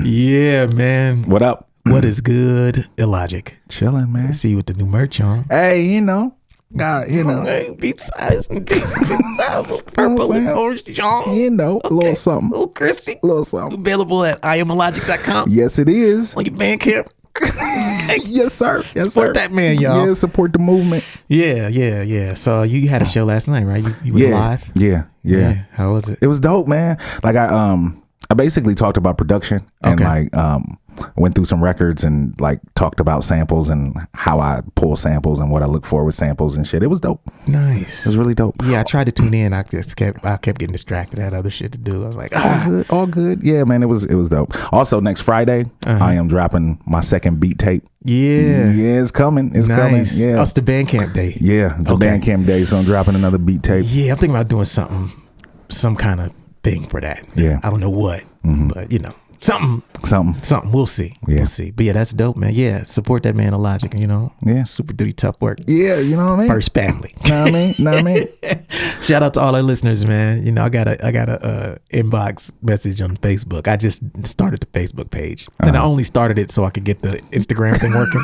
Yeah, man. What up? What is good? Illogic. Chilling, man. I see you with the new merch on. Hey, God, Hey, beat size and purple and orange, John. a little something. A little crispy. A little something. Available at IamIllogic.com. Yes, it is. On your Bandcamp. Yes, sir. Yes, Support sir. that man, y'all. Yeah, support the movement. Yeah. So you had a show last night, right? You were live? Yeah. How was it? It was dope, man. Like I basically talked about production and went through some records and like talked about samples and how I pull samples and what I look for with samples and shit. It was dope. Nice. It was really dope. Yeah, I tried to tune in. I kept getting distracted. I had other shit to do. I was like, all good. Yeah, man, it was dope. Also, next Friday, I am dropping my second beat tape. Yeah, it's coming. It's nice. coming. Yeah, it's the Bandcamp day. Yeah, it's a Bandcamp day, so I'm dropping another beat tape. Yeah, I'm thinking about doing some kind of thing for that. Yeah, I don't know what, but something. We'll see. Yeah. We'll see. But yeah, that's dope, man. Yeah, support that man, Illogic. Yeah, super duty tough work. Yeah, you know what I mean. First family. Know what I mean. Shout out to all our listeners, man. I got a inbox message on Facebook. I just started the Facebook page, and I only started it so I could get the Instagram thing working.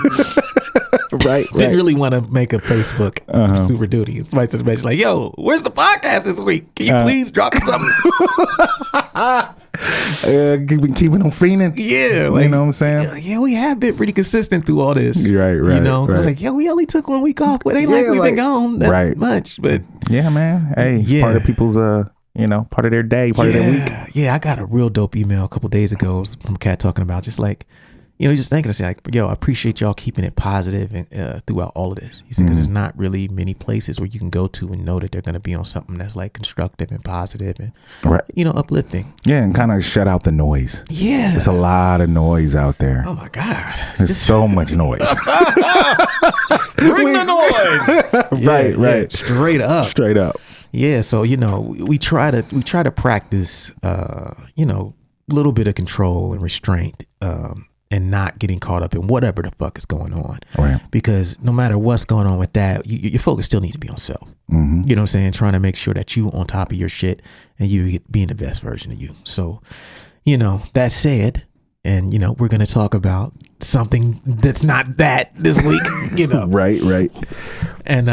Right. Didn't really want to make a Facebook super duty. Somebody sent a message like, "Yo, where's the podcast this week? Can you please drop something?" Keeping them fiending. Yeah, you know what I'm saying. Yeah, we have been pretty consistent through all this. Right. I was like, we only took 1 week off, but it ain't like we've been gone that much. But yeah, man. Hey, it's part of people's part of their day, part of their week. Yeah, I got a real dope email a couple days ago from a cat talking about just like, just thanking us like, yo, I appreciate y'all keeping it positive and throughout all of this. He said, because there's not really many places where you can go to and know that they're going to be on something that's like constructive and positive and, uplifting. Yeah, and kind of shut out the noise. Yeah. There's a lot of noise out there. Oh my God. There's so much noise. Bring the noise. Right. Yeah, straight up. Yeah, so we try to practice little bit of control and restraint and not getting caught up in whatever the fuck is going on. Right. Because no matter what's going on with that, your focus still needs to be on self. Mm-hmm. You know what I'm saying? Trying to make sure that you on top of your shit and you being the best version of you. So, that said, and we're going to talk about something that's not that this week, Right. And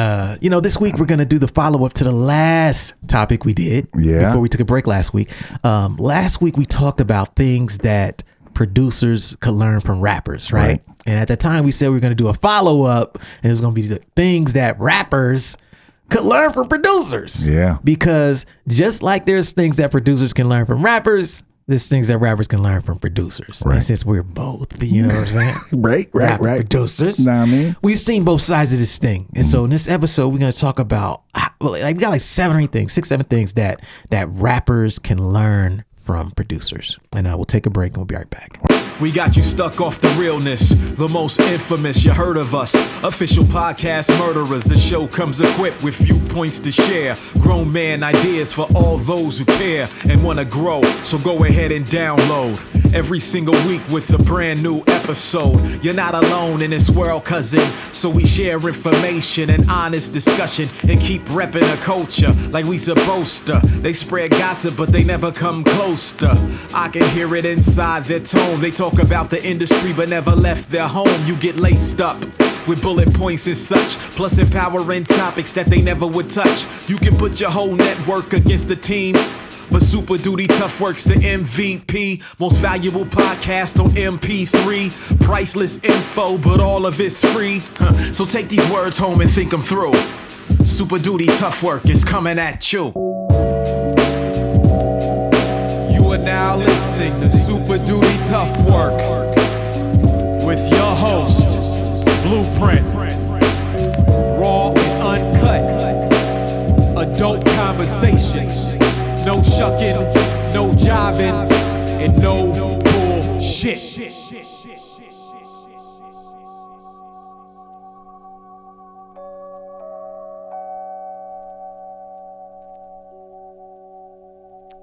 this week we're going to do the follow-up to the last topic we did before we took a break last week. Last week we talked about things that producers could learn from rappers, right? And at the time we said we were going to do a follow-up and it was going to be the things that rappers could learn from producers. Yeah. Because just like there's things that producers can learn from rappers, there's things that rappers can learn from producers. Right. And since we're both, you know what I'm saying? right. Producers. Know what I mean? We've seen both sides of this thing. And so in this episode, we're going to talk about, we got like 7 things that rappers can learn from producers. And we'll take a break and we'll be right back. We got you stuck off the realness, the most infamous, you heard of us. Official podcast murderers, the show comes equipped with viewpoints to share. Grown man ideas for all those who care and want to grow, so go ahead and download. Every single week with a brand new episode. You're not alone in this world, cousin, so we share information and honest discussion and keep repping a culture like we supposed to. They spread gossip, but they never come close to. I can hear it inside their tone. They talk about the industry but never left their home. You get laced up with bullet points and such, plus empowering topics that they never would touch. You can put your whole network against the team, but Super Duty Tough Work's the MVP. Most valuable podcast on MP3. Priceless info, but all of it's free. So take these words home and think them through. Super Duty Tough Work is coming at you. You are now listening to Super Duty Tough Work with your host, Blueprint. Raw and uncut. Adult conversations. No shucking, no jiving, and no bullshit.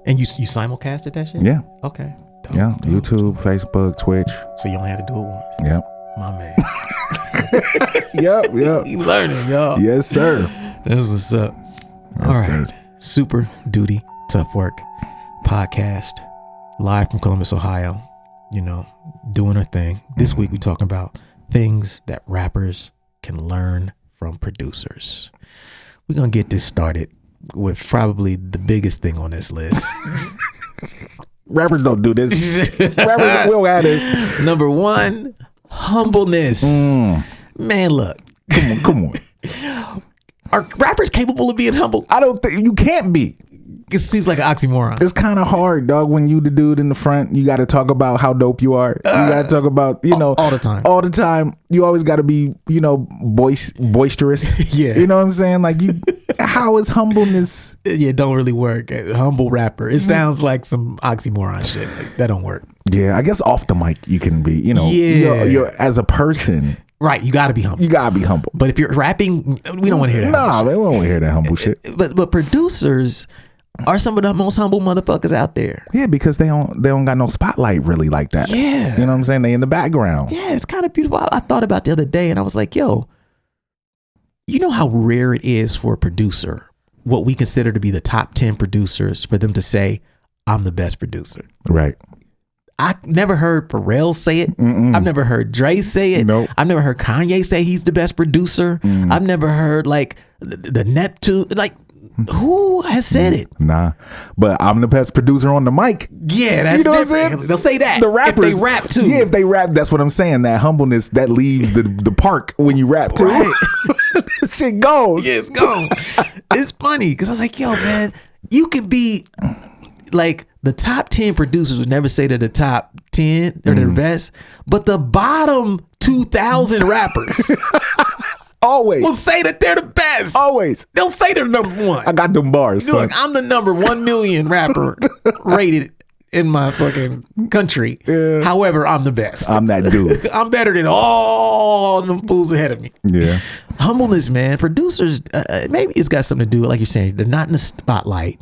And you simulcasted that shit? Yeah. Okay. Dope, Yeah. dope. YouTube, Facebook, Twitch. So you only had to do it once. Yep. My man. Yep. You learning, y'all. Yes, sir. That's what's up. Yes, All right. sir. Super Duty Tough Work podcast, live from Columbus, Ohio, doing our thing. This week, we're talking about things that rappers can learn from producers. We're going to get this started with probably the biggest thing on this list. Rappers don't do this. Rappers will have this. Number one, humbleness. Man, look. Come on. Are rappers capable of being humble? I don't think you can't be. It seems like an oxymoron. It's kind of hard, dog. When you the dude in the front, you got to talk about how dope you are. You got to talk about, all the time. All the time. You always got to be, boisterous. Yeah. You know what I'm saying? Like how is humbleness? Yeah, don't really work. A humble rapper. It sounds like some oxymoron shit. Like, that don't work. Yeah, I guess off the mic you can be, Yeah. you're as a person. Right, you got to be humble. You got to be humble. But if you're rapping, we don't want to hear that. Nah, man, we don't want to hear that humble shit. But producers are some of the most humble motherfuckers out there. Yeah, because they don't got no spotlight really like that. Yeah. You know what I'm saying? They in the background. Yeah, it's kind of beautiful. I thought about the other day and I was like, yo, you know how rare it is for a producer, what we consider to be the top 10 producers, for them to say, I'm the best producer. Right. I never heard Pharrell say it. I've never heard Dre say it. Nope. I've never heard Kanye say he's the best producer. I've never heard like the Neptune, like who has said it? Nah, but I'm the best producer on the mic. Yeah, that's what I'm different. saying? They'll say that. The rappers, if they rap too. Yeah, if they rap, that's what I'm saying. That humbleness that leaves the park when you rap too. Right. Shit gone. Yeah, it's gone. It's funny because I was like, yo, man, you can be like the top 10 producers would never say they're the top 10 or they're the best, but the bottom 2,000 rappers always will say that they're the best. Always. They'll say they're number one. I got them bars. Son. Look, I'm the number 1 million rapper rated in my fucking country. Yeah. However, I'm the best. I'm that dude. I'm better than all them fools ahead of me. Yeah. Humbleness, man. Producers, maybe it's got something to do with, like you're saying, they're not in the spotlight.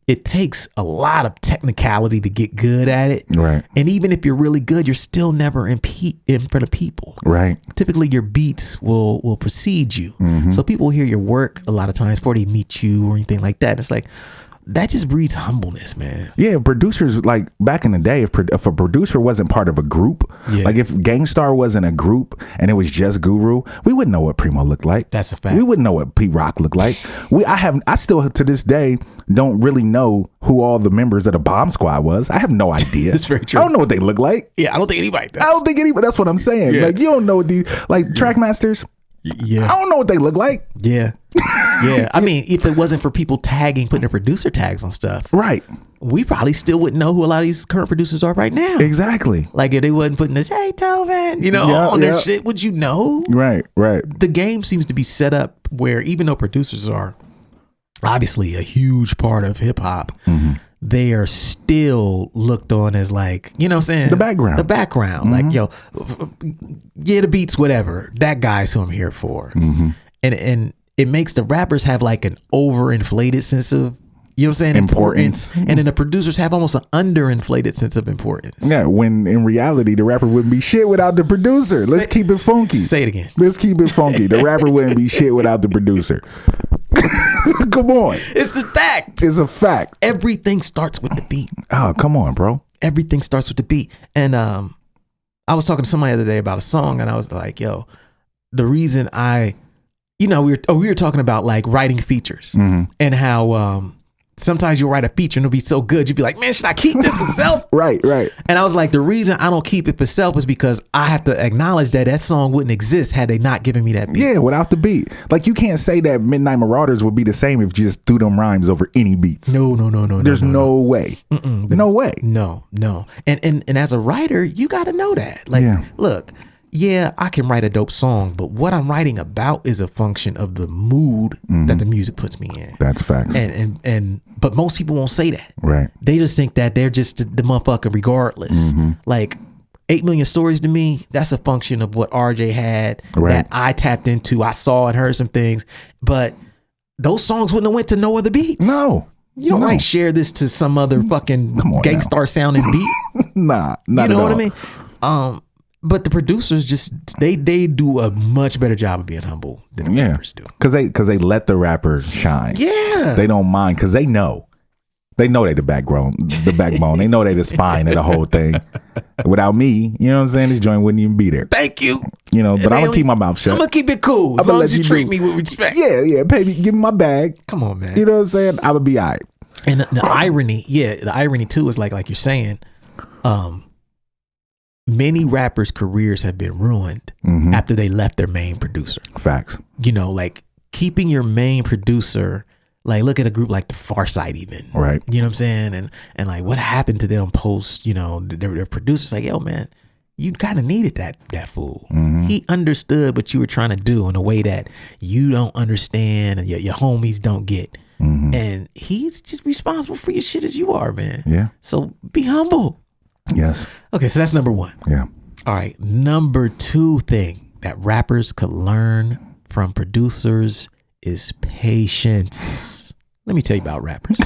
It takes a lot of technicality to get good at it. Right. And even if you're really good, you're still never in front of people. Right. Typically, your beats will precede you. So people hear your work a lot of times before they meet you or anything like that. It's like, that just breeds humbleness, man. Yeah, producers, like back in the day, if a producer wasn't part of a group, like if Gangstar wasn't a group and it was just Guru, we wouldn't know what Primo looked like. That's a fact. We wouldn't know what P Rock looked like. I still to this day don't really know who all the members of the Bomb Squad was. I have no idea. That's very true. I don't know what they look like. Yeah, I don't think anybody does. I don't think anybody. That's what I'm saying. Yeah. Like you don't know what these like Trackmasters. Yeah. I don't know what they look like. Yeah. Yeah. I mean, if it wasn't for people putting their producer tags on stuff, Right. we probably still wouldn't know who a lot of these current producers are right now. Exactly. Like if they wasn't putting this, hey, Tovin, on their shit, would you know? Right. Right. The game seems to be set up where even though producers are obviously a huge part of hip hop, they are still looked on as like, you know what I'm saying? The background. Like, yo, yeah, the beats, whatever. That guy's who I'm here for. And it makes the rappers have like an overinflated sense of, you know what I'm saying? Importance. And then the producers have almost an underinflated sense of importance. Yeah, when in reality, the rapper wouldn't be shit without the producer. Let's keep it funky. Say it again. Let's keep it funky. The rapper wouldn't be shit without the producer. Come on. It's the fact. It's a fact. Everything starts with the beat. Oh, come on, bro. Everything starts with the beat. And I was talking to somebody the other day about a song, and I was like, yo, the reason we were talking about like writing features and how sometimes you'll write a feature and it'll be so good, you'll be like, man, should I keep this for self? Right. And I was like, the reason I don't keep it for self is because I have to acknowledge that song wouldn't exist had they not given me that beat. Yeah, without the beat. Like you can't say that Midnight Marauders would be the same if you just threw them rhymes over any beats. No. There's no way. No way. No. And as a writer, you got to know that. Like, look, yeah, I can write a dope song, but what I'm writing about is a function of the mood that the music puts me in. That's facts. But most people won't say that. Right. They just think that they're just the motherfucker regardless. Like 8 Million Stories to me, that's a function of what RJ had that I tapped into. I saw and heard some things, but those songs wouldn't have went to no other beats. No. You don't like share this to some other fucking Gangstar sounding beat. Nah, not you know at what all. I mean? But the producers just they do a much better job of being humble than the rappers do. Because they let the rapper shine. Yeah. They don't mind because they know. They know they the backbone. They know they the spine of the whole thing. Without me, you know what I'm saying? This joint wouldn't even be there. Thank you. You know, but I'm gonna keep my mouth shut. I'm gonna keep it cool as long as you treat me with respect. Yeah. Pay me, give me my bag. Come on, man. You know what I'm saying? I'm gonna be all right. And the irony too is like you're saying, many rappers' careers have been ruined after they left their main producer. Facts. You know, like keeping your main producer. Like look at a group like the Pharcyde even. Right. You know what I'm saying? And like what happened to them post, you know, their producers like, yo, man, you kind of needed that fool. He understood what you were trying to do in a way that you don't understand and your homies don't get. And he's just responsible for your shit as you are, man. Yeah. So be humble. Yes. Okay, so that's number one. Yeah. All right. Number two thing that rappers could learn from producers is patience. Let me tell you about rappers.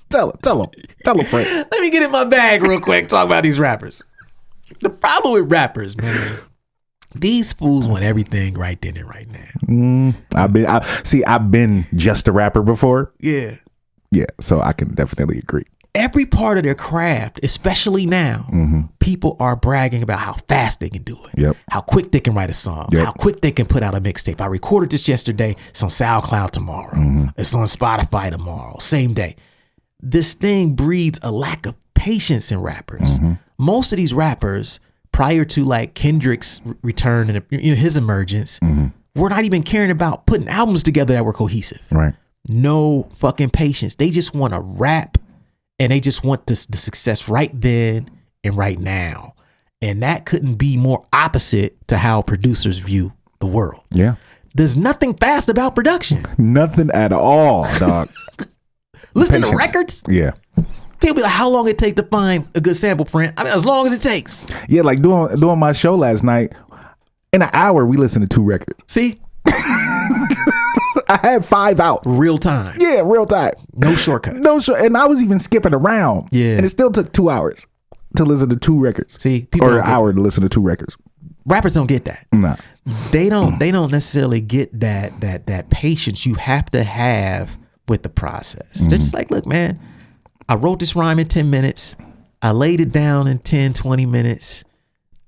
Tell him, Frank. Let me get in my bag real quick. Talk about these rappers. The problem with rappers, man, these fools want everything right then and right now. I've been just a rapper before. Yeah. So I can definitely agree. Every part of their craft, especially now, people are bragging about how fast they can do it. Yep. How quick they can write a song. Yep. How quick they can put out a mixtape. I recorded this yesterday. It's on SoundCloud tomorrow. It's on Spotify tomorrow. Same day. This thing breeds a lack of patience in rappers. Most of these rappers, prior to like Kendrick's return and his emergence, were not even caring about putting albums together that were cohesive. Right. No fucking patience. They just want to rap. And they just want the success right then and right now. And that couldn't be more opposite to how producers view the world. Yeah. There's nothing fast about production. Nothing at all, dog. Listen to records. Yeah. People be like, how long it take to find a good sample print? I mean, as long as it takes. Yeah, like doing my show last night, in an hour, we listened to 2 records. See? I had 5 out. Real time. Yeah, real time. No shortcuts. And I was even skipping around. Yeah. And it still took 2 hours to listen to 2 records. See, or an hour to listen to 2 records. Rappers don't get that. No. They don't necessarily get that patience you have to have with the process. They're just like, look, man, I wrote this rhyme in 10 minutes. I laid it down in 10, 20 minutes.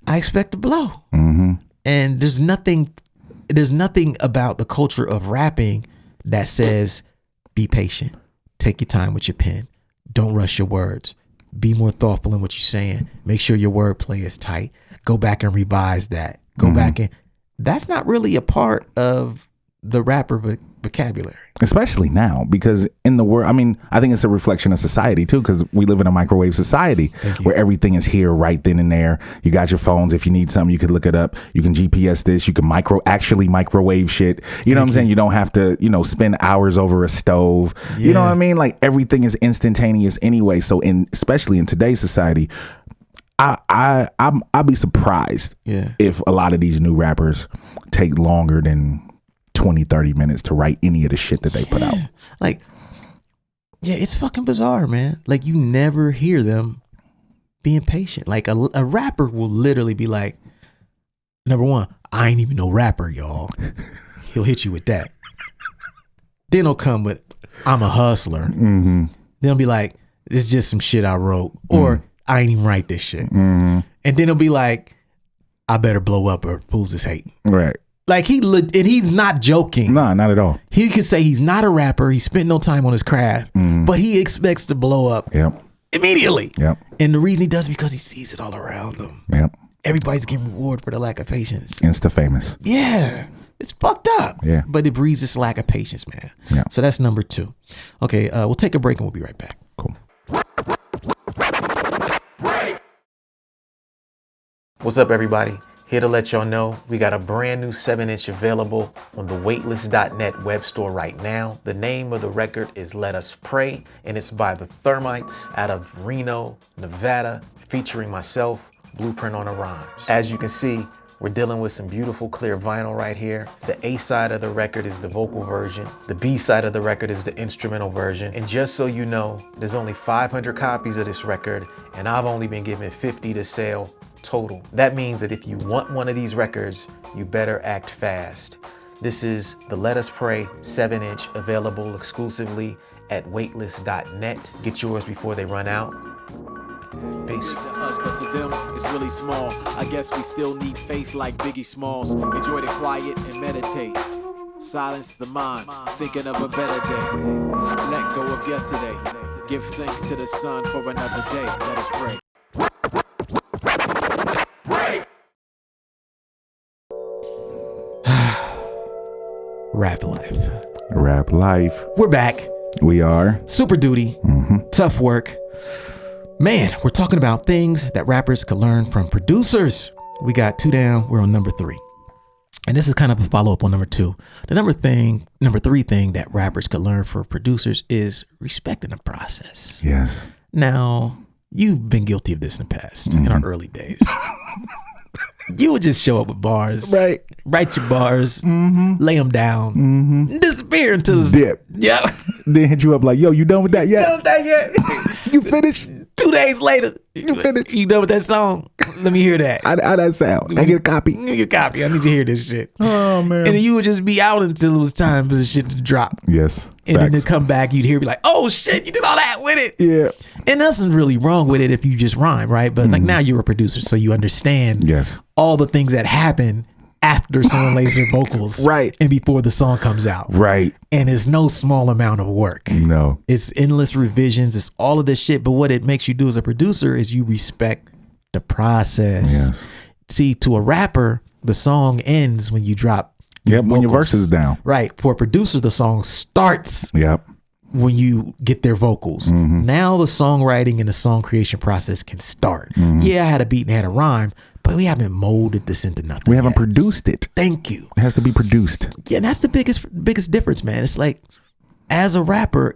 I expect to blow. And there's nothing about the culture of rapping that says be patient, take your time with your pen, don't rush your words, be more thoughtful in what you're saying, make sure your wordplay is tight, go back and revise that, go back and that's not really a part of the rapper vocabulary. Especially now, because in the world, I mean, I think it's a reflection of society too, because we live in a microwave society where everything is here right then and there. You got your phones. If you need something, you can look it up. You can GPS this. You can microwave shit. You know what I'm saying? You don't have to, spend hours over a stove. Yeah. You know what I mean? Like everything is instantaneous anyway. So especially in today's society, I'd be surprised if a lot of these new rappers take longer than 20-30 minutes to write any of the shit that they put out. Like, yeah, it's fucking bizarre, man. Like you never hear them being patient. Like a rapper will literally be like, number one, I ain't even no rapper, y'all. He'll hit you with that. Then he'll come with, I'm a hustler. Then he'll be like, it's just some shit I wrote. Or I ain't even write this shit. And then he'll be like, I better blow up or fools is hating. Right. Like and he's not joking. Nah, not at all. He could say he's not a rapper. He spent no time on his craft, but he expects to blow up immediately. Yep. And the reason he does is because he sees it all around him. Yep. Everybody's getting rewarded for the lack of patience. Insta famous. Yeah. It's fucked up. Yeah. But it breeds this lack of patience, man. Yeah. So that's number 2. Okay, we'll take a break and we'll be right back. Cool. What's up, everybody? Here to let y'all know we got a brand new 7-inch available on the weightless.net web store right now. The name of the record is Let Us Pray, and it's by the Thermites out of Reno, Nevada, featuring myself, Blueprint on the Rhymes. As you can see, we're dealing with some beautiful clear vinyl right here. The A side of the record is the vocal version. The B side of the record is the instrumental version. And just so you know, there's only 500 copies of this record, and I've only been given 50 to sell total. That means that if you want one of these records, you better act fast. This is the Let Us Pray 7-inch available exclusively at waitlist.net. Get yours before they run out. Peace. To us, but to them, it's really small. I guess we still need faith like Biggie Smalls. Enjoy the quiet and meditate. Silence the mind, thinking of a better day. Let go of yesterday. Give thanks to the sun for another day. Let us pray. Rap life. Rap life. We're back. We are. Super duty. Tough work. Man, we're talking about things that rappers could learn from producers. We got 2 down. We're on number 3. And this is kind of a follow-up on number 2. The number 3 thing that rappers could learn from producers is respecting the process. Yes. Now, you've been guilty of this in the past, in our early days. You would just show up with bars. Right. Write your bars, lay them down, disappear until it's dip. Yeah. Then hit you up like, yo, you done with that yet? Done with that yet? You finished? 2 days later, You finished? you done with that song? Let me hear that. How that sound? I get a copy. Give me a copy. I need you to hear this shit. Oh, man. And then you would just be out until it was time for the shit to drop. Yes. And then Facts. to come back, you'd hear be like, oh shit, you did all that with it. Yeah. And nothing really wrong with it if you just rhyme, right? But like now you're a producer, so you understand Yes. all the things that happen after someone lays their vocals. Right. And before the song comes out. Right. And it's no small amount of work. No. It's endless revisions. It's all of this shit. But what it makes you do as a producer is you respect the process. Yes. See, to a rapper, the song ends when you drop. Yep. When your vocals. verse is down. Right. For a producer, the song starts Yep. when you get their vocals. Now the songwriting and the song creation process can start. Yeah, I had a beat and had a rhyme, but we haven't molded this into nothing. We haven't yet. produced it. Thank you. It has to be produced. Yeah, and that's the biggest difference, man. It's like, as a rapper,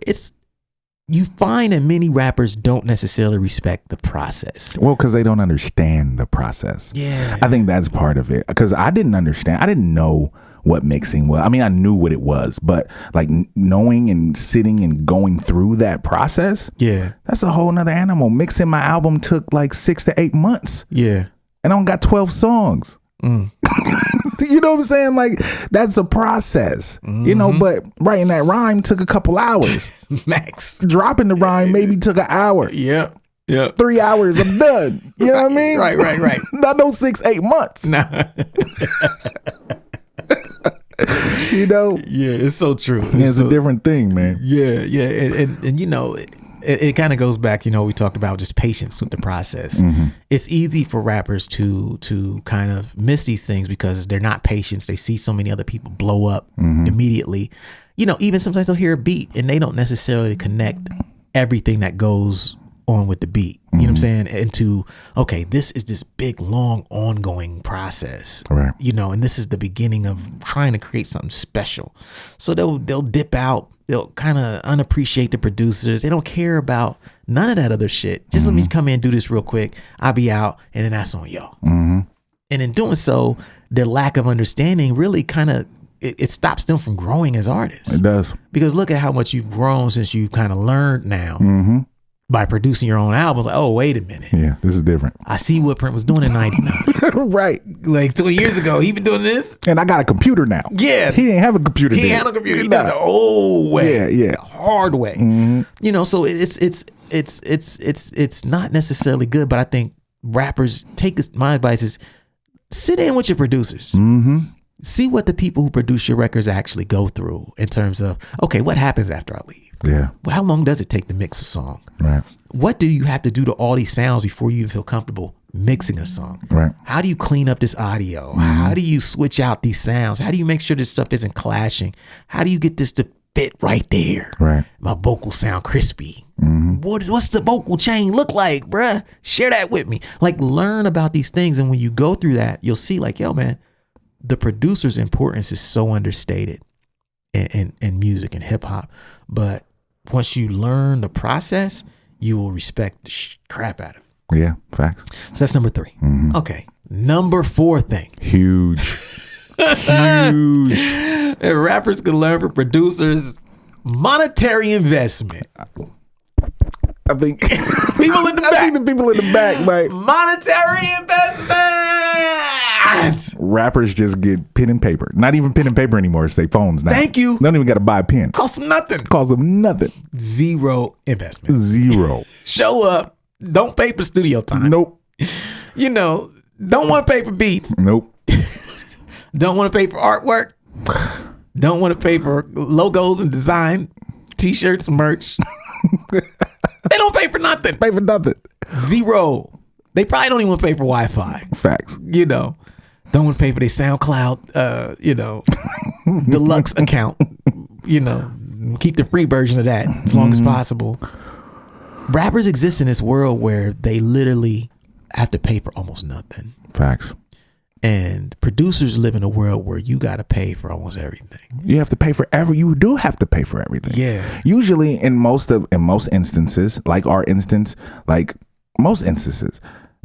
you find that many rappers don't necessarily respect the process. Well, because they don't understand the process. Yeah. I think that's part of it. Because I didn't understand. I didn't know what mixing was. I mean, I knew what it was, but like knowing and sitting and going through that process, Yeah. that's a whole nother animal. Mixing my album took like 6 to 8 months. Yeah. And I only got 12 songs. You know what I'm saying? Like, that's a process, you know, but writing that rhyme took a couple hours. Max. Dropping the rhyme maybe took an hour. Yep. Yep. 3 hours, I'm done. You know what I mean? Right. Not no 6-8 months. Nah. You know? Yeah, it's so true. It's a different thing, man. Yeah. And you know, it kind of goes back, you know, we talked about just patience with the process. It's easy for rappers to kind of miss these things because they're not patient. They see so many other people blow up immediately. You know, even sometimes they'll hear a beat and they don't necessarily connect everything that goes on with the beat. You know what I'm saying? Into, okay, this is this big, long, ongoing process. Right. You know, and this is the beginning of trying to create something special. So they'll dip out. They'll kind of unappreciate the producers. They don't care about none of that other shit. Just let me come in and do this real quick. I'll be out, and then that's on y'all. And in doing so, their lack of understanding really kind of it stops them from growing as artists. It does. Because look at how much you've grown since you've kind of learned now by producing your own album. Like, oh, wait a minute. Yeah, this is different. I see what Prince was doing in 99. Right. Like 20 years ago, he been doing this. And I got a computer now. Yeah. He didn't have a computer He then. ain't had no computer. He did it the old way. Yeah. The hard way. You know, so it's not necessarily good, but I think rappers my advice is sit in with your producers. See what the people who produce your records actually go through in terms of, okay, what happens after I leave? Yeah. Well, how long does it take to mix a song? Right. What do you have to do to all these sounds before you even feel comfortable mixing a song? Right. How do you clean up this audio? How do you switch out these sounds? How do you make sure this stuff isn't clashing? How do you get this to fit right there? Right. My vocals sound crispy. What's the vocal chain look like, bruh? Share that with me. Like, learn about these things. And when you go through that, you'll see like, yo, man, the producer's importance is so understated in music and hip hop. But once you learn the process, you will respect the crap out of it. Yeah. Facts. So that's number 3. Okay. Number 4 thing. Huge. Huge. And rappers can learn from producers monetary investment. I think People in the I back. think the people in the back, like, Monetary investment. can't. Rappers just get pen and paper. Not even pen and paper anymore. It's their phones now. Thank you. They don't even got to buy a pen. Cost them nothing. Cost them nothing. Zero investment. Zero. Show up. Don't pay for studio time. Nope. You know, don't want to pay for beats. Nope. Don't want to pay for artwork. Don't want to pay for logos and design, t-shirts, merch. They don't pay for nothing. Pay for nothing. Zero. They probably don't even want to pay for Wi-Fi. Facts. You know, don't want to pay for their SoundCloud, deluxe account. You know, keep the free version of that as long as possible. Rappers exist in this world where they literally have to pay for almost nothing. Facts. And producers live in a world where you got to pay for almost everything. You have to pay for you do have to pay for everything. Yeah. Usually in most instances, like our instance, like most instances,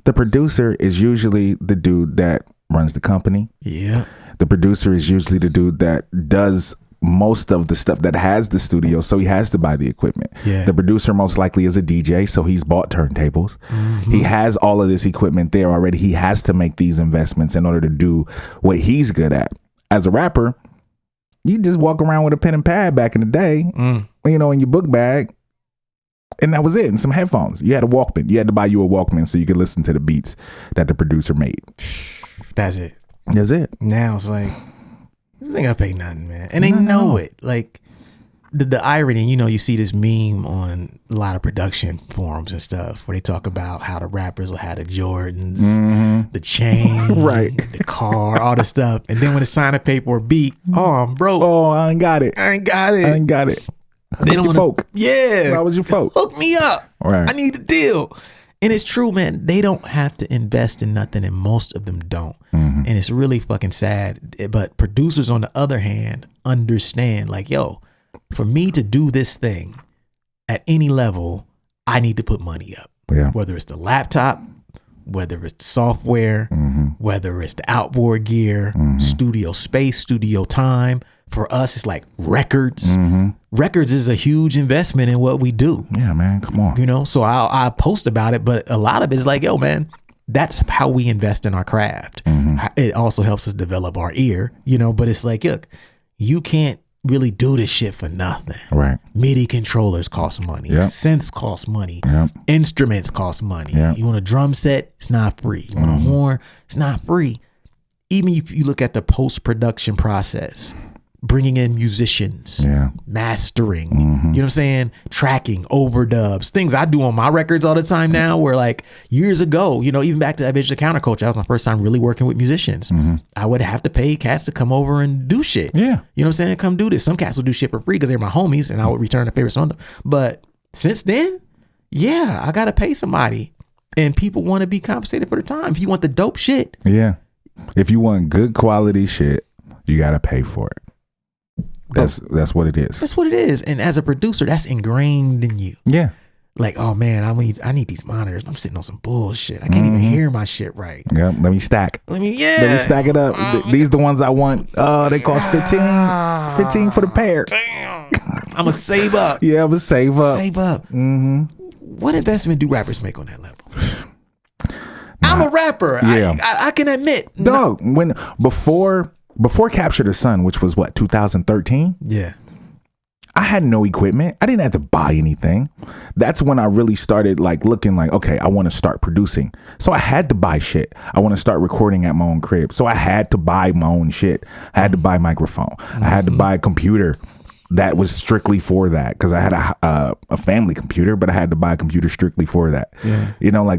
the producer is usually the dude that runs the company. Yeah. The producer is usually the dude that does most of the stuff, that has the studio, so he has to buy the equipment. Yeah. The producer most likely is a DJ, so he's bought turntables. Mm-hmm. He has all of this equipment there already. He has to make these investments in order to do what he's good at. As a rapper, you just walk around with a pen and pad back in the day, in your book bag, and that was it. And some headphones. You had a Walkman. You had to buy you a Walkman so you could listen to the beats that the producer made. That's it. That's it. Now it's like, they ain't gotta pay nothing, man. And they know it. Like, the irony, you see this meme on a lot of production forums and stuff where they talk about how the rappers will have the Jordans, the chain, right, the car, all the stuff. And then when it's sign a paper or beat, oh, I'm broke. Oh, I ain't got it. They don't want folk. Yeah. Why was your folk? Hook me up. Right. I need the deal. And it's true, man. They don't have to invest in nothing, and most of them don't. Mm-hmm. And it's really fucking sad. But producers, on the other hand, understand, like, yo, for me to do this thing at any level, I need to put money up. Yeah. Whether it's the laptop, whether it's the software, whether it's the outboard gear, studio space, studio time. For us, it's like records. Records is a huge investment in what we do. Yeah, man, come on. So I'll post about it, but a lot of it is like, yo, man, that's how we invest in our craft. It also helps us develop our ear, but it's like, look, you can't really do this shit for nothing. Right. MIDI controllers cost money. Yep. Synths cost money. Yep. Instruments cost money. Yep. You want a drum set? It's not free. You want a horn? It's not free. Even if you look at the post-production process, bringing in musicians, mastering, you know what I'm saying? Tracking, overdubs, things I do on my records all the time now, where like years ago, even back to that Digital Counterculture, that was my first time really working with musicians. I would have to pay cats to come over and do shit. Yeah. You know what I'm saying? Come do this. Some cats will do shit for free because they're my homies and I would return the favor to some of them. But since then, I got to pay somebody, and people want to be compensated for the time. If you want the dope shit. Yeah. If you want good quality shit, you got to pay for it. That's what it is. That's what it is. And as a producer, that's ingrained in you. Yeah. Like, oh man, I need these monitors. I'm sitting on some bullshit. I can't even hear my shit right. Yeah. Let me stack. Let me stack it up. These the ones I want. They cost 15 for the pair. Damn. I'm gonna save up. Yeah, I'm gonna save up. Save up. What investment do rappers make on that level? I'm a rapper. Yeah. I can admit. Dog, before Capture the Sun, which was 2013? Yeah. I had no equipment. I didn't have to buy anything. That's when I really started looking like, okay, I want to start producing. So I had to buy shit. I want to start recording at my own crib. So I had to buy my own shit. I had to buy a microphone. I had to buy a computer that was strictly for that, because I had a family computer, but I had to buy a computer strictly for that. Yeah.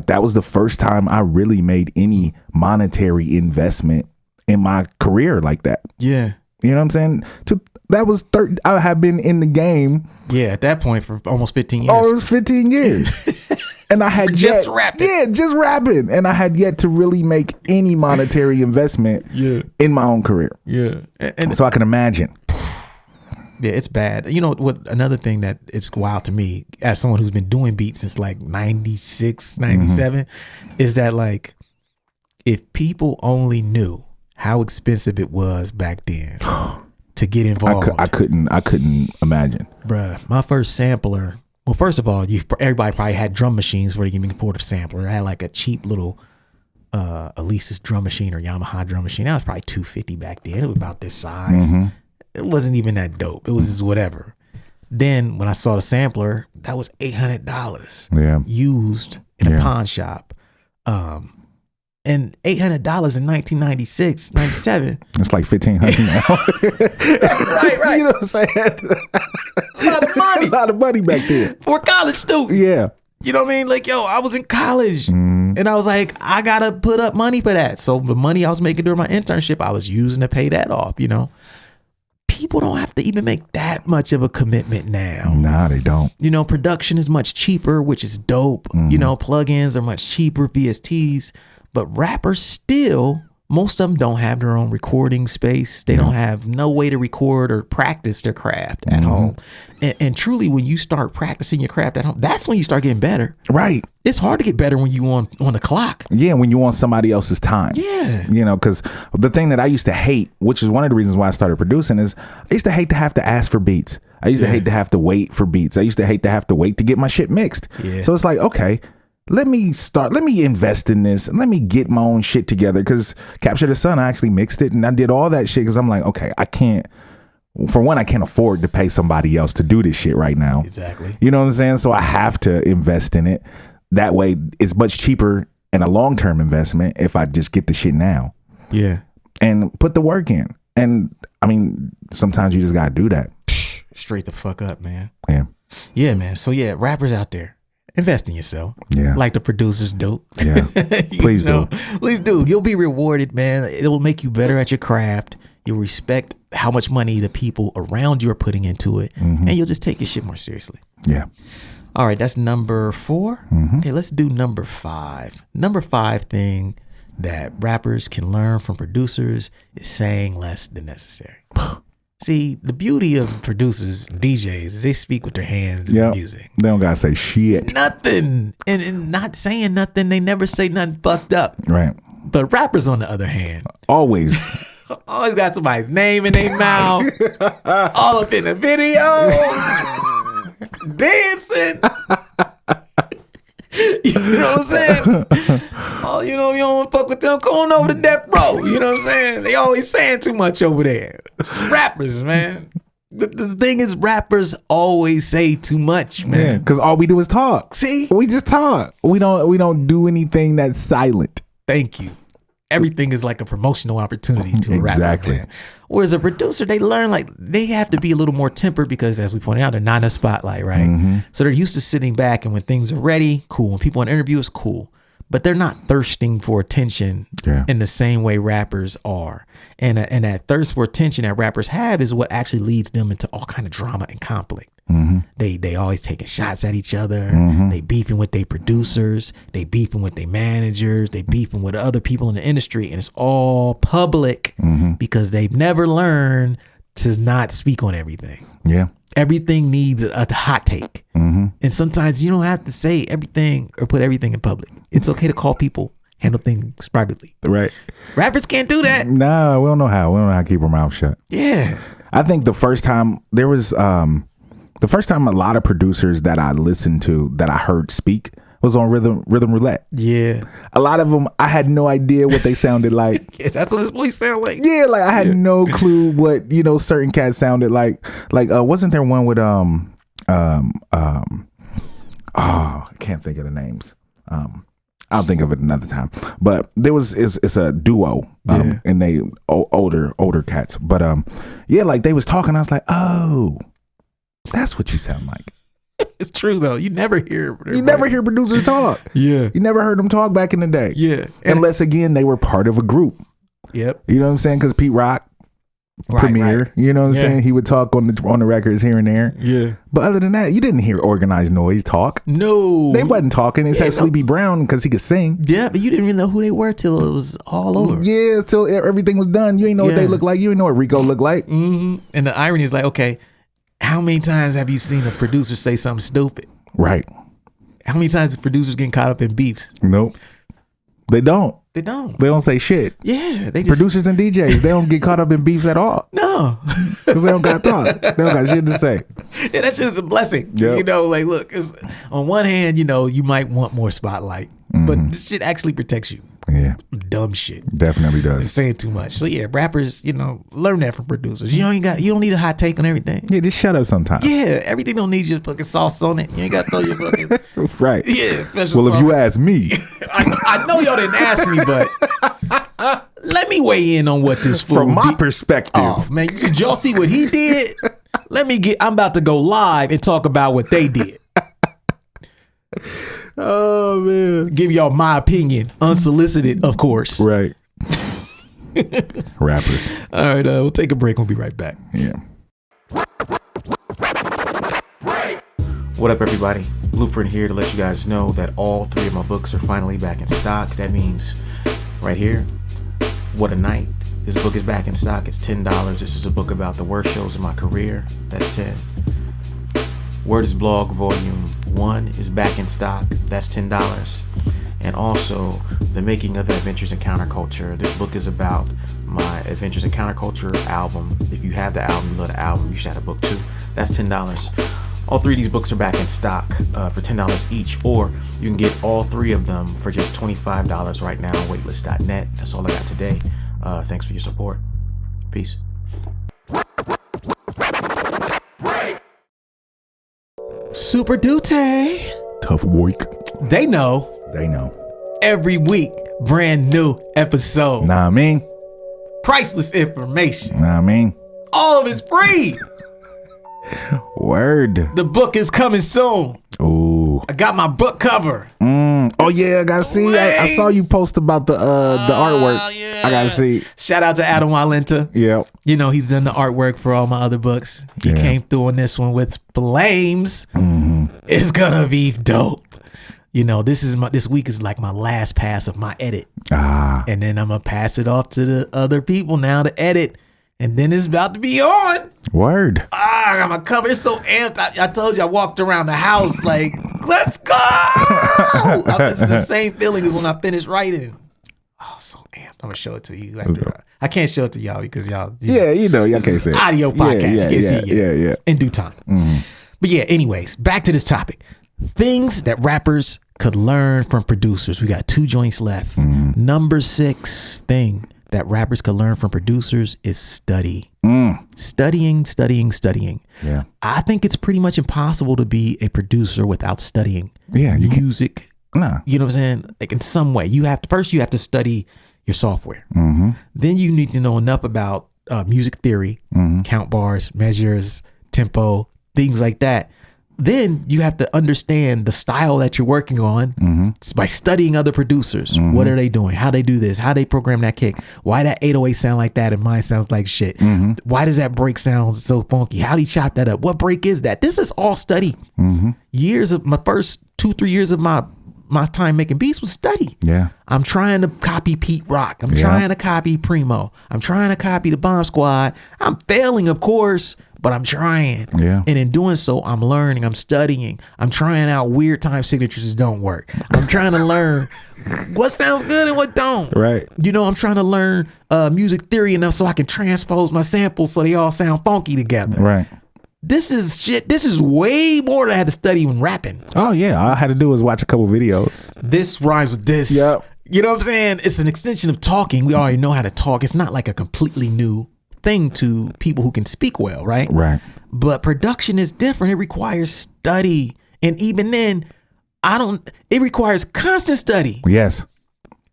That was the first time I really made any monetary investment in my career like that. Yeah. You know what I'm saying? That was I have been in the game. Yeah, at that point for almost 15 years. Oh, it was 15 years. And I had just rapping. Yeah, just rapping. And I had yet to really make any monetary investment in my own career. Yeah. And so I can imagine. Yeah, it's bad. You know what? Another thing that it's wild to me, as someone who's been doing beats since 96, 97, is that if people only knew how expensive it was back then to get involved. I couldn't imagine. Bruh, my first sampler. Well, first of all, everybody probably had drum machines where you can afford a sampler. I had a cheap little Alesis drum machine or Yamaha drum machine. That was probably $250 back then. It was about this size. It wasn't even that dope. It was just whatever. Then when I saw the sampler, that was $800 used in a pawn shop. And $800 in 1996, 97. It's like $1,500 now. right. You know what I'm saying? A lot of money. A lot of money back then. For a college student. Yeah. You know what I mean? Like, yo, I was in college and I was like, I got to put up money for that. So the money I was making during my internship, I was using to pay that off, you know? People don't have to even make that much of a commitment now. Nah, they don't. You know, production is much cheaper, which is dope. You know, plugins are much cheaper, VSTs. But rappers still, most of them don't have their own recording space. They don't have no way to record or practice their craft at home. And truly, when you start practicing your craft at home, that's when you start getting better. Right. It's hard to get better when you on the clock. Yeah, when you on somebody else's time. Yeah. You know, because the thing that I used to hate, which is one of the reasons why I started producing, is I used to hate to have to ask for beats. I used to hate to have to wait for beats. I used to hate to have to wait to get my shit mixed. Yeah. So it's like, okay, let me invest in this and let me get my own shit together. Because Capture the Sun, I actually mixed it and I did all that shit because I'm like, okay, I can't afford to pay somebody else to do this shit right now. Exactly. You know what I'm saying? So I have to invest in it. That way it's much cheaper and a long-term investment if I just get the shit now. Yeah. And put the work in. And I mean, sometimes you just got to do that. Straight the fuck up, man. Yeah. Yeah, man. So yeah, rappers out there, invest in yourself. Yeah. Like the producers do. Yeah. Please do. Please do. You'll be rewarded, man. It will make you better at your craft. You'll respect how much money the people around you are putting into it. And you'll just take your shit more seriously. Yeah. All right, that's number 4. Okay, let's do number 5. Number 5 thing that rappers can learn from producers is saying less than necessary. See, the beauty of producers, DJs, is they speak with their hands in music. They don't gotta say shit. Nothing. And not saying nothing, they never say nothing fucked up. Right. But rappers, on the other hand, always got somebody's name in their mouth, all up in the video, dancing. You know what I'm saying? Oh, you know, you don't fuck with them, going over to Death Row. You know what I'm saying? They always saying too much over there. Rappers, man. The thing is, rappers always say too much, man. Yeah, because all we do is talk. See? We just talk. We don't do anything that's silent. Thank you. Everything is like a promotional opportunity to a rapper. Exactly. Whereas a producer, they learn like they have to be a little more tempered because, as we pointed out, they're not in a spotlight, right? So they're used to sitting back, and when things are ready, cool. When people want to interview, it's cool. But they're not thirsting for attention in the same way rappers are. And that thirst for attention that rappers have is what actually leads them into all kind of drama and conflict. They always taking shots at each other. They beefing with their producers. They beefing with their managers. They beefing with other people in the industry. And it's all public because they've never learned to not speak on everything. Yeah. Everything needs a hot take. And sometimes you don't have to say everything or put everything in public. It's okay to call people, handle things privately. Right. Rappers can't do that. Nah, we don't know how. We don't know how to keep our mouth shut. Yeah. I think the first time a lot of producers that I listened to that I heard speak was on Rhythm Roulette. Yeah. A lot of them, I had no idea what they sounded like. Yeah, that's what his voice sound like. Yeah, like I had no clue what, you know, certain cats sounded like. Like, wasn't there one with I can't think of the names. I'll think of it another time. But there was it's a duo, and they older cats. But yeah, like they was talking. I was like, oh, that's what you sound like. It's true though. You never hear producers talk. Yeah. You never heard them talk back in the day. Yeah. Unless again they were part of a group. Yep. You know what I'm saying? Because Pete Rock, Premier, right. You know what I'm saying? He would talk on the records here and there. Yeah. But other than that, you didn't hear Organized Noise talk. No. They wasn't talking. It said Sleepy Brown because he could sing. Yeah, but you didn't really know who they were till it was all over. Yeah, till everything was done. You ain't know what they looked like. You ain't know what Rico looked like. Mm-hmm. And the irony is like, okay, how many times have you seen a producer say something stupid? Right. How many times have producers getting caught up in beefs? Nope. They don't. They don't. They don't say shit. Yeah. They just, producers and DJs, they don't get caught up in beefs at all. No. Because they don't got talk. They don't got shit to say. Yeah, that shit is a blessing. Yep. You know, like, look, on one hand, you know, you might want more spotlight, but this shit actually protects you. Yeah. Dumb shit. Definitely does. It's saying too much. So yeah, rappers, learn that from producers. You don't need a hot take on everything. Yeah, just shut up sometimes. Yeah, everything don't need your fucking sauce on it. You ain't got to throw your fucking right. Yeah, special Well, sauce. if you ask me, I know y'all didn't ask me, but let me weigh in on what this fool from my perspective. Oh man, did y'all see what he did? I'm about to go live and talk about what they did. Oh man. Give y'all my opinion, unsolicited, of course. Right. Rappers. All right, we'll take a break. We'll be right back. Yeah. What up, everybody? Blueprint here to let you guys know that all 3 of my books are finally back in stock. That means right here, What a Night. This book is back in stock. It's $10. This is a book about the worst shows in my career. That's 10. Word is Blog Volume 1 is back in stock. That's $10. And also, The Making of Adventures in Counterculture. This book is about my Adventures in Counterculture album. If you have the album, you love the album, you should have a book too. That's $10. All 3 of these books are back in stock for $10 each, or you can get all 3 of them for just $25 right now on waitlist.net. That's all I got today. Thanks for your support. Peace. Super Dute. Tough week. They know. They know. Every week, brand new episode. Nah, I mean. Priceless information. Nah, I mean. All of it's free. Word. The book is coming soon. Ooh. I got my book cover. Oh yeah, I gotta see. I saw you post about the artwork. Yeah. I gotta see. Shout out to Adam Walenta. Yep. He's done the artwork for all my other books. He came through on this one with flames. Mm-hmm. It's gonna be dope. This week is like my last pass of my edit. And then I'm gonna pass it off to the other people now to edit. And then it's about to be on. Word. I got my cover. It's so amped. I told you I walked around the house like, let's go. This is the same feeling as when I finished writing. Oh, so amped. I'm going to show it to you. I can't show it to y'all because y'all. Y'all can't say it. Audio podcast. You can see it. Yeah. In due time. Mm-hmm. But yeah, anyways, back to this topic. Things that rappers could learn from producers. We got 2 joints left. Mm-hmm. Number 6 thing that rappers could learn from producers is study. Studying. Yeah. I think it's pretty much impossible to be a producer without studying music. Nah. You know what I'm saying? Like in some way, you have to study your software. Mm-hmm. Then you need to know enough about music theory, count bars, measures, tempo, things like that. Then you have to understand the style that you're working on by studying other producers. What are they doing? How they do this? How they program that kick? Why that 808 sound like that and mine sounds like shit? Why does that break sound so funky? How do you chop that up? What break is that? This is all study. Years of my first 2-3 years of my time making beats was study. Yeah. I'm trying to copy Pete Rock. I'm trying to copy Primo. I'm trying to copy the Bomb Squad. I'm failing, of course, but I'm trying. Yeah. And in doing so, I'm learning. I'm studying. I'm trying out weird time signatures that don't work. I'm trying to learn what sounds good and what don't. Right. I'm trying to learn music theory enough so I can transpose my samples so they all sound funky together. Right. This is shit. This is way more than I had to study when rapping. Oh yeah, all I had to do was watch a couple videos. This rhymes with this. Yep. You know what I'm saying? It's an extension of talking. We already know how to talk. It's not like a completely new thing to people who can speak well, right? Right. But production is different. It requires study. And even then, it requires constant study. Yes.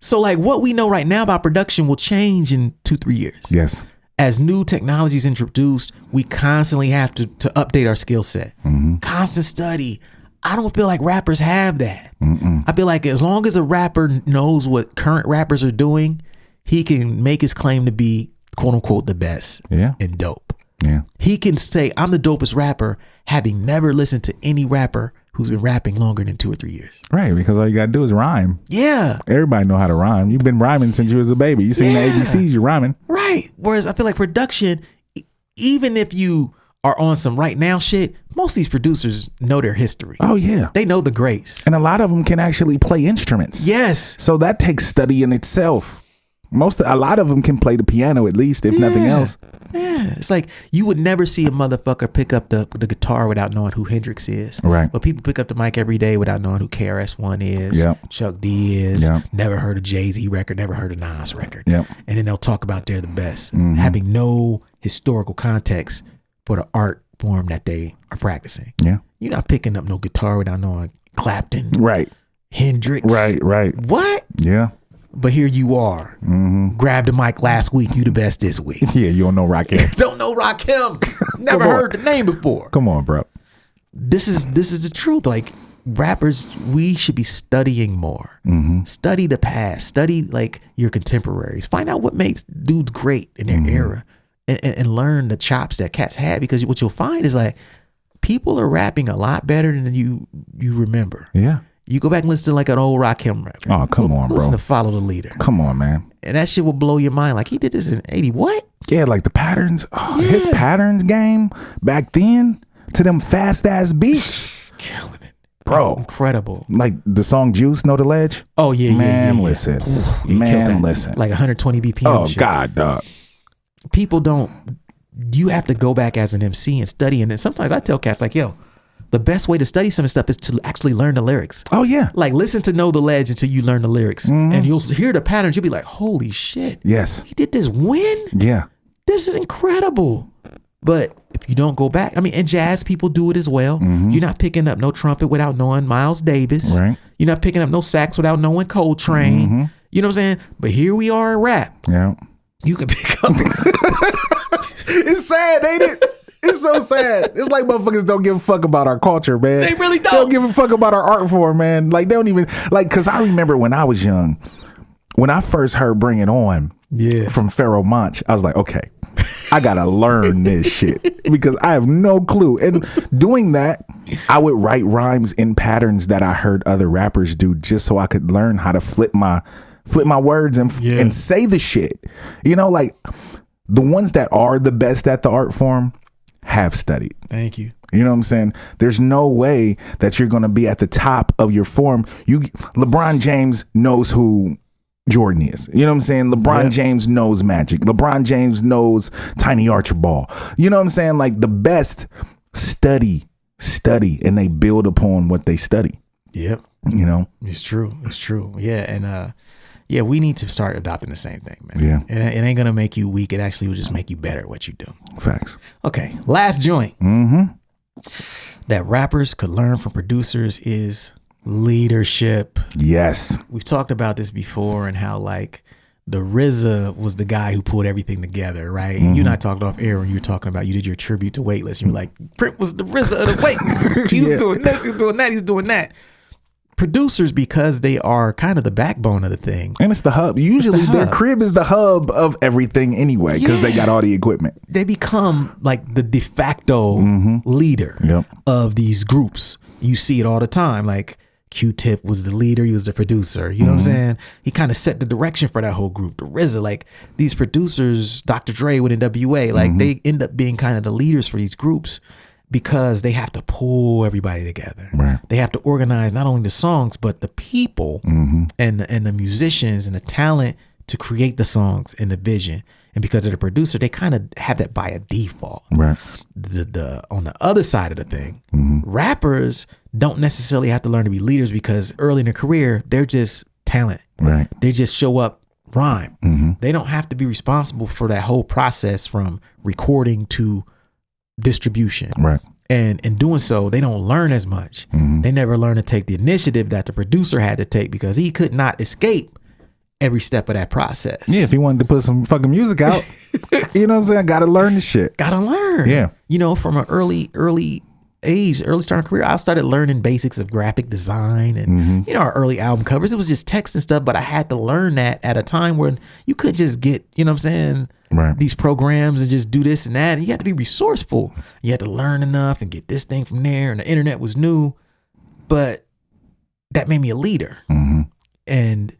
So like what we know right now about production will change in 2-3 years. Yes. As new technology is introduced, we constantly have to update our skill set. Constant study. I don't feel like rappers have that. I feel like as long as a rapper knows what current rappers are doing, he can make his claim to be quote unquote the best and dope. Yeah. He can say, I'm the dopest rapper, having never listened to any rapper who's been rapping longer than 2 or 3 years. Right, because all you gotta do is rhyme. Yeah. Everybody know how to rhyme. You've been rhyming since you was a baby. You seen the ABCs, you're rhyming. Right. Whereas I feel like production, even if you are on some right now shit, most of these producers know their history. Oh yeah. They know the greats. And a lot of them can actually play instruments. Yes. So that takes study in itself. A lot of them can play the piano at least, if nothing else. Yeah, it's like you would never see a motherfucker pick up the guitar without knowing who Hendrix is. Right. But people pick up the mic every day without knowing who KRS-One is, Chuck D is, never heard a Jay-Z record, never heard a Nas record. Yep. And then they'll talk about they're the best, having no historical context for the art form that they are practicing. Yeah. You're not picking up no guitar without knowing Clapton. Right. Hendrix. Right. What? Yeah. But here you are. Grabbed the mic last week. You the best this week. Yeah, you don't know Rakim. Don't know Rakim. Never heard the name before. Come on, bro. This is the truth. Like rappers, we should be studying more. Study the past. Study like your contemporaries. Find out what makes dudes great in their era, and learn the chops that cats had. Because what you'll find is like people are rapping a lot better than you remember. Yeah. You go back and listen to like an old Rakim record. Oh, come on, bro. Listen to Follow the Leader. Come on, man. And that shit will blow your mind. Like he did this in 80. What? Yeah, like the patterns. Oh, his patterns game back then to them fast ass beats. Killing it. Bro. Incredible. Like the song Juice, Know the Ledge? Oh, yeah, Man, yeah. listen. Ooh, Man, listen. Like 120 BPM. Oh, shit. God, dog. People don't, you have to go back as an MC and study. And then sometimes I tell cats like, yo, the best way to study some stuff is to actually learn the lyrics. Oh, yeah. Like listen to Know the Ledge until you learn the lyrics. And you'll hear the patterns. You'll be like, holy shit. Yes. He did this when? Yeah. This is incredible. But if you don't go back, I mean, and jazz people do it as well. You're not picking up no trumpet without knowing Miles Davis. Right. You're not picking up no sax without knowing Coltrane. You know what I'm saying? But here we are in rap. Yeah. You can pick up. It's sad, ain't it? It's so sad. It's like motherfuckers don't give a fuck about our culture, man. They really don't. They don't give a fuck about our art form, man. Like they don't even like. Cause I remember when I was young, when I first heard "Bring It On" from Pharoah Monch, I was like, okay, I gotta learn this shit because I have no clue. And doing that, I would write rhymes in patterns that I heard other rappers do, just so I could learn how to flip my words and say the shit. You know, like the ones that are the best at the art form have studied. Thank you. You know what I'm saying? There's no way that you're going to be at the top of your form. LeBron James knows who Jordan is. You know what I'm saying? LeBron James knows Magic. LeBron James knows Tiny Archibald. You know what I'm saying? Like the best study, and they build upon what they study. Yep. You know? It's true. Yeah. And yeah, we need to start adopting the same thing, man. Yeah. And it ain't going to make you weak. It actually will just make you better at what you do. Facts. Okay. Last joint that rappers could learn from producers is leadership. Yes. We've talked about this before and how like the RZA was the guy who pulled everything together, right? And you and I talked off air when you were talking about you did your tribute to Weightless. You were like, Print was the RZA of the Weightless. He was doing this, he's doing that, he's doing that. Producers, because they are kind of the backbone of the thing. And it's the hub. Usually their crib is the hub of everything anyway, because they got all the equipment. They become like the de facto leader of these groups. You see it all the time. Like Q-Tip was the leader. He was the producer. You know what I'm saying? He kind of set the direction for that whole group. The RZA, like these producers, Dr. Dre with NWA, like they end up being kind of the leaders for these groups. Because they have to pull everybody together. Right. They have to organize not only the songs, but the people and the musicians and the talent to create the songs and the vision. And because of the producer, they kind of have that by a default. Right. The on the other side of the thing, rappers don't necessarily have to learn to be leaders because early in their career, they're just talent. Right. They just show up, rhyme. They don't have to be responsible for that whole process from recording to distribution. Right. And in doing so, they don't learn as much. They never learn to take the initiative that the producer had to take because he could not escape every step of that process. Yeah, if he wanted to put some fucking music out, you know what I'm saying? Gotta learn the shit. Gotta learn. Yeah. You know, from an early age, early starting career, I started learning basics of graphic design and, you know, our early album covers. It was just text and stuff, but I had to learn that at a time when you could just get, you know what I'm saying? Right. These programs and just do this and that. And you had to be resourceful. You had to learn enough and get this thing from there. And the internet was new, but that made me a leader. And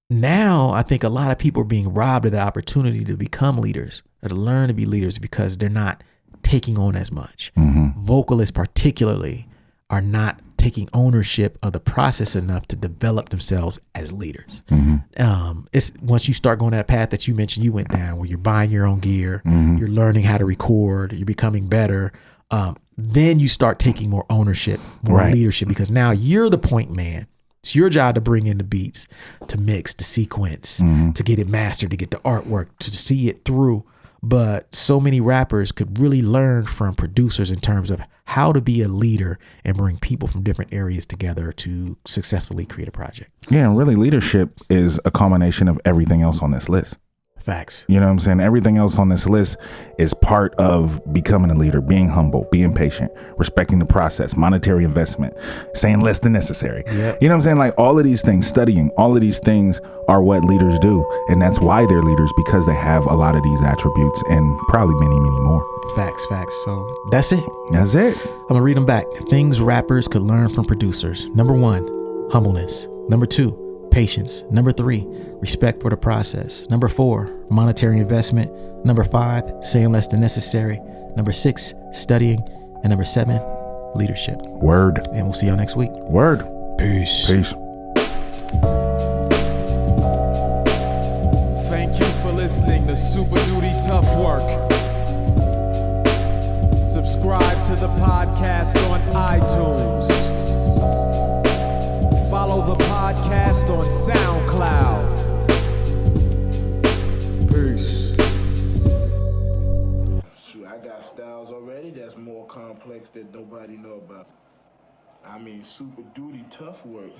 now I think a lot of people are being robbed of the opportunity to become leaders or to learn to be leaders because they're not taking on as much. Vocalists particularly are not taking ownership of the process enough to develop themselves as leaders. It's once you start going that path that you mentioned you went down, where you're buying your own gear, you're learning how to record, you're becoming better. Then you start taking more ownership, more leadership, because now you're the point man. It's your job to bring in the beats, to mix, to sequence, to get it mastered, to get the artwork, to see it through. But so many rappers could really learn from producers in terms of how to be a leader and bring people from different areas together to successfully create a project. Yeah, and really leadership is a culmination of everything else on this list. Facts. You know what I'm saying? Everything else on this list is part of becoming a leader, being humble, being patient, respecting the process, monetary investment, saying less than necessary. Yep. You know what I'm saying? Like all of these things, studying, all of these things are what leaders do. And that's why they're leaders, because they have a lot of these attributes and probably many, many more. Facts. So that's it. That's it. I'm going to read them back. Things rappers could learn from producers. Number 1, humbleness. Number 2, patience. Number 3, respect for the process. Number 4, monetary investment. Number 5, saying less than necessary. Number 6, studying. And number 7, leadership. Word. And we'll see y'all next week. Word. Peace. Thank you for listening to Super Duty Tough Work. Subscribe to the podcast on iTunes. Follow the podcast on SoundCloud. Peace. Shoot, I got styles already that's more complex that nobody know about. I mean, super duty tough work.